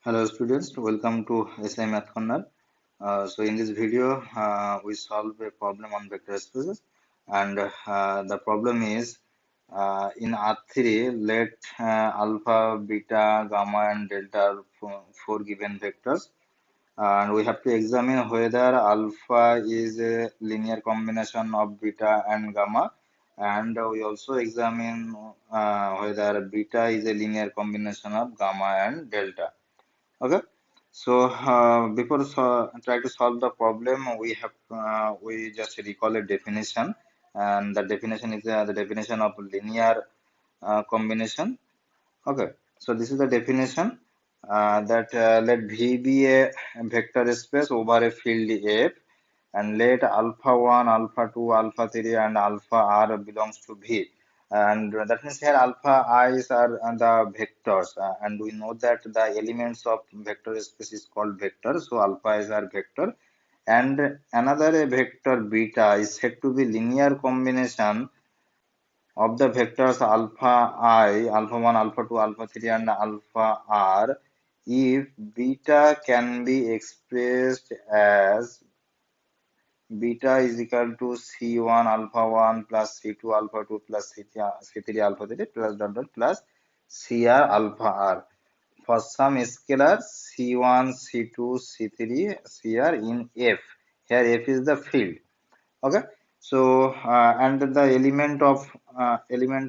Hello students, welcome to SI Math Corner. So in this video, we solve a problem on vector spaces, and the problem is in R3, let alpha, beta, gamma, and delta are four given vectors, and we have to examine whether alpha is a linear combination of beta and gamma, and we also examine whether beta is a linear combination of gamma and delta. Okay, so before try to solve the problem, we just recall a definition, and the definition is the definition of linear combination. Okay, so this is the definition that let V be a vector space over a field F, and let alpha 1, alpha 2, alpha 3, and alpha r belongs to V. And that means here alpha i's are the vectors, and we know that the elements of vector space is called vector. So alpha i's are vector, and another vector beta is said to be linear combination of the vectors alpha I, alpha 1, alpha 2, alpha 3, and alpha r if beta can be expressed as beta is equal to C1 alpha 1 plus C2 alpha 2 plus C3 alpha 3 plus dot dot plus CR alpha R for some scalar C1, C2, C3, CR in F. Here F is the field. Okay. So and the element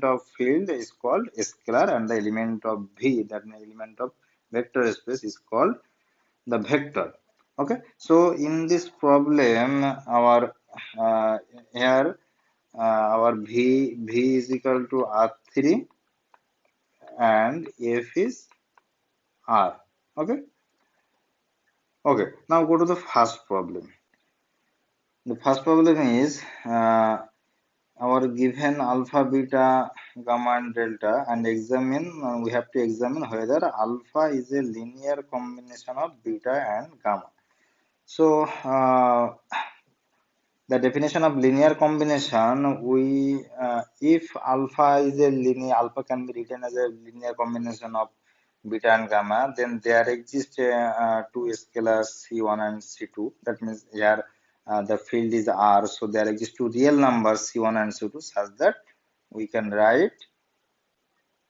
of field is called scalar, and the element of V, that means element of vector space, is called the vector. Okay, so in this problem our uh, here our v is equal to r3 and f is r. Okay, okay, now go to the first problem. The first problem is our given alpha, beta, gamma, and delta, and examine we have to examine whether alpha is a linear combination of beta and gamma. So the definition of linear combination, we if alpha is a linear, alpha can be written as a linear combination of beta and gamma, then there exist two scalars C1 and C2. That means here the field is R, so there exist two real numbers C1 and C2 such that we can write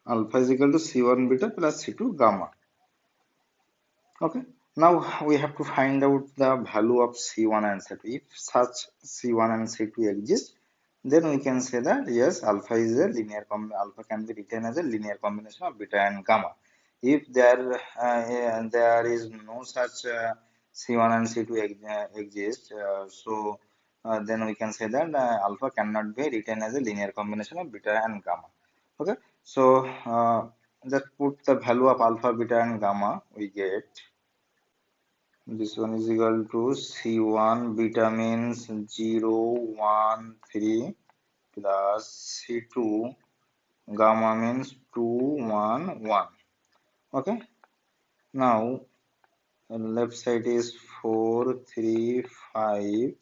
alpha is equal to C1 beta plus C2 gamma. Okay, now we have to find out the value of C1 and C2. If such C1 and C2 exist, then we can say that yes, alpha is a alpha can be written as a linear combination of beta and gamma. If there is no such C1 and C2 exist, so then we can say that alpha cannot be written as a linear combination of beta and gamma. Okay, so just put the value of alpha, beta, and gamma. We get this one is equal to C1 beta means 0, 1, 3 plus C2 gamma means 2, 1, 1. Okay. Now left side is 4, 3, 5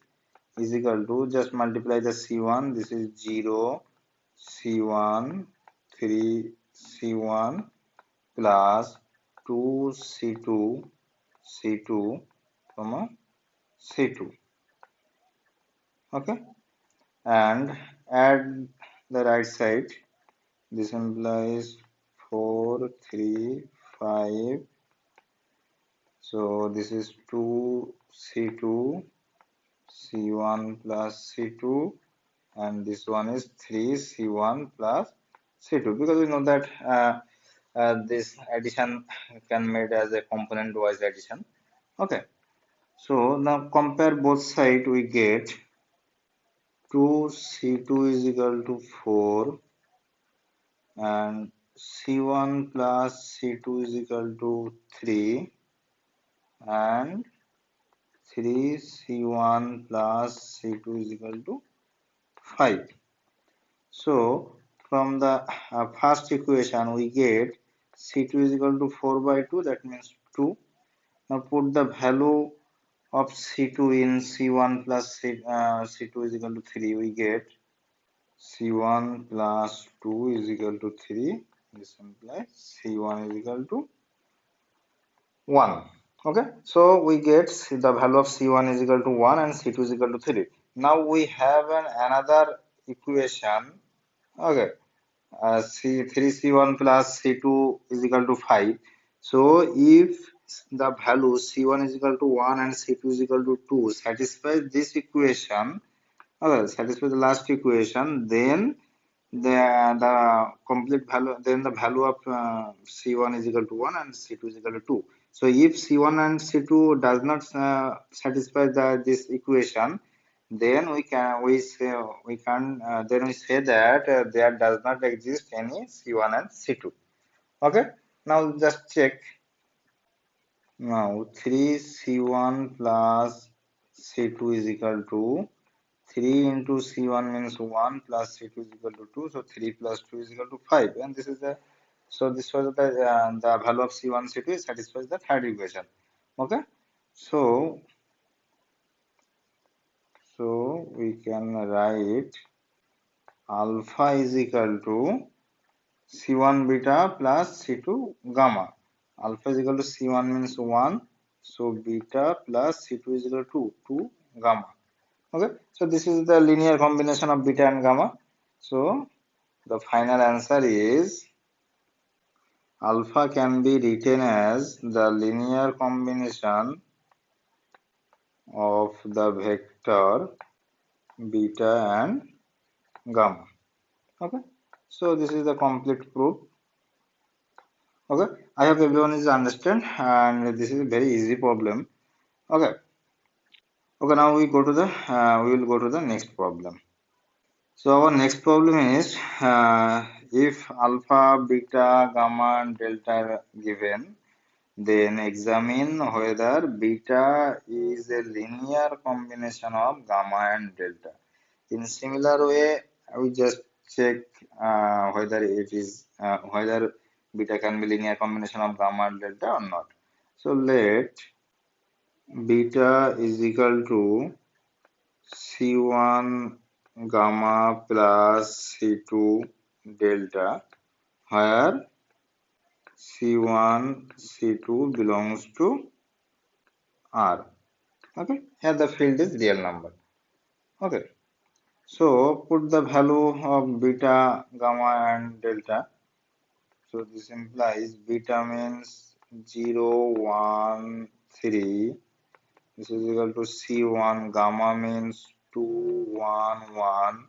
is equal to, just multiply the C1. This is 0, C1, 3, C1 plus 2, C2, C2, comma C2. Okay, and add the right side. This implies 4, 3, 5. So this is 2 C2 C1 plus C2, and this one is 3 C1 plus C2, because we know that this addition can made as a component wise addition. Okay, so now compare both sides. We get 2 C2 is equal to 4 and C1 plus C2 is equal to 3 and 3 C1 plus C2 is equal to 5. So from the first equation we get C2 is equal to 4 by 2, that means 2. Now put the value of C2 in C1 plus C2 is equal to 3, we get C1 plus 2 is equal to 3. This implies C1 is equal to 1. Okay, so we get the value of C1 is equal to 1 and C2 is equal to 3. Now we have another equation. Okay, C3C1 plus C2 is equal to 5. So if the value C1 is equal to 1 and C2 is equal to 2 satisfies this equation, okay, satisfies the last equation, then the complete value, then the value of C1 is equal to 1 and C2 is equal to 2. So if C1 and C2 does not satisfy this equation, then we say that there does not exist any C1 and C2. Okay, now just check. Now 3C1 plus C2 is equal to 3 into C1 means 1 plus C2 is equal to 2. So 3 plus 2 is equal to 5. And this is the, so this was the value of C1, C2 satisfies the third equation. Okay. So, so we can write alpha is equal to C1 beta plus C2 gamma. Alpha is equal to C1 means 1. So beta plus C2 is equal to 2 gamma. Okay, so this is the linear combination of beta and gamma. So the final answer is alpha can be written as the linear combination of the vector beta and gamma. Okay, so this is the complete proof. Okay, I hope everyone is understand, and this is a very easy problem. Okay, okay, now we go to the we will go to the next problem. So our next problem is if alpha, beta, gamma, and delta are given, then examine whether beta is a linear combination of gamma and delta. In similar way, we just check whether it is whether beta can be linear combination of gamma and delta or not. So let beta is equal to C1 gamma plus C2 delta, where C1, C2 belongs to R. Okay, here the field is real number. Okay, so put the value of beta, gamma, and delta. So this implies beta means 0, 1, 3. This is equal to C1, gamma means 2, 1, 1.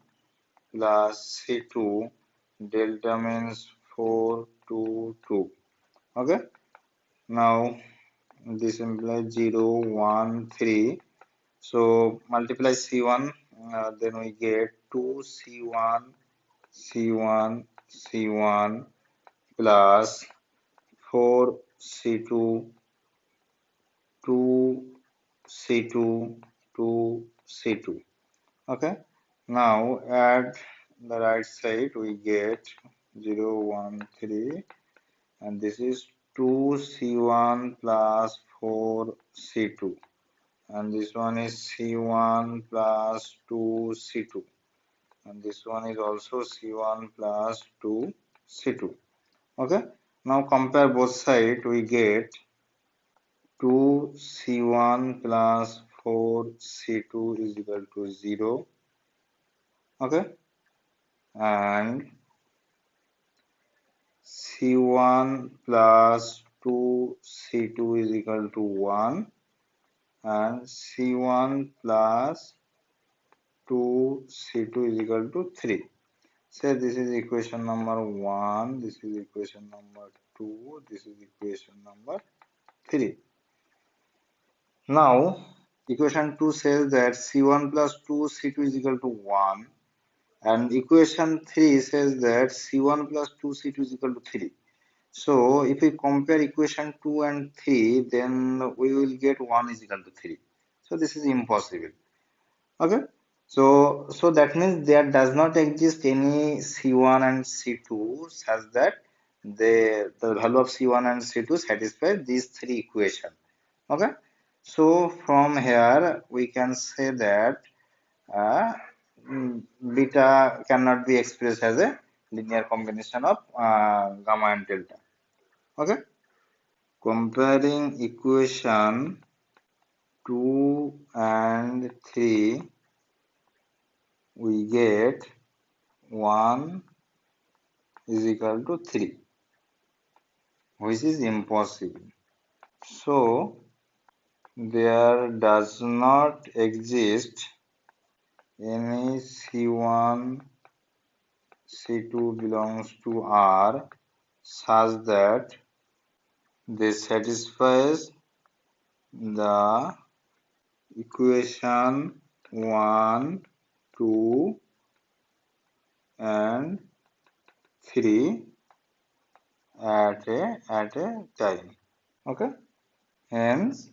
Plus C2, delta means 4, 2, 2. Okay, now this implies 0, 1, 3. So multiply C1, then we get 2 C1, C1, C1 plus 4 C2, 2 C2, 2 C2. Okay, now add the right side, we get 0, 1, 3, and this is 2 C1 plus 4 C2, and this one is C1 plus 2 C2, and this one is also C1 plus 2 C2. Okay, now compare both sides, we get 2 C1 plus 4 C2 is equal to 0. Okay, and C1 plus 2 C2 is equal to 1, and C1 plus 2 C2 is equal to 3. Say this is equation number 1, this is equation number 2, this is equation number 3. Now equation 2 says that C1 plus 2 C2 is equal to 1, and equation 3 says that C1 plus 2 C2 is equal to 3. So if we compare equation 2 and 3, then we will get 1 is equal to 3. So this is impossible. Okay. So that means there does not exist any C1 and C2 such that the value of C1 and C2 satisfy these three equations. Okay. So from here we can say that uh, beta cannot be expressed as a linear combination of gamma and delta. Okay. comparing equation 2 and 3, we get 1 is equal to 3, which is impossible. So, there does not exist any C1, C2 belongs to R such that they satisfies the equation 1, 2 and 3 at a time. Okay. Hence,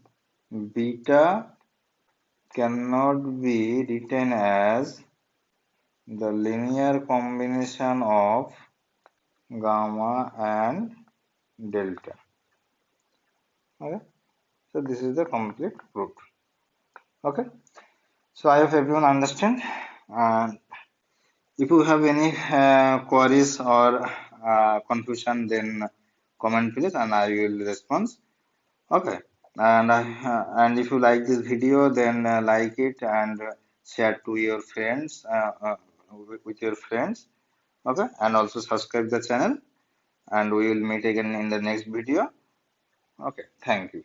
beta cannot be written as the linear combination of gamma and delta. Okay. So this is the complete proof. Okay. So I hope everyone understand. And if you have any queries or confusion, then comment please, and I will respond. Okay. And if you like this video, then like it and share to your friends with your friends. Okay, and also subscribe the channel. And we will meet again in the next video. Okay, thank you.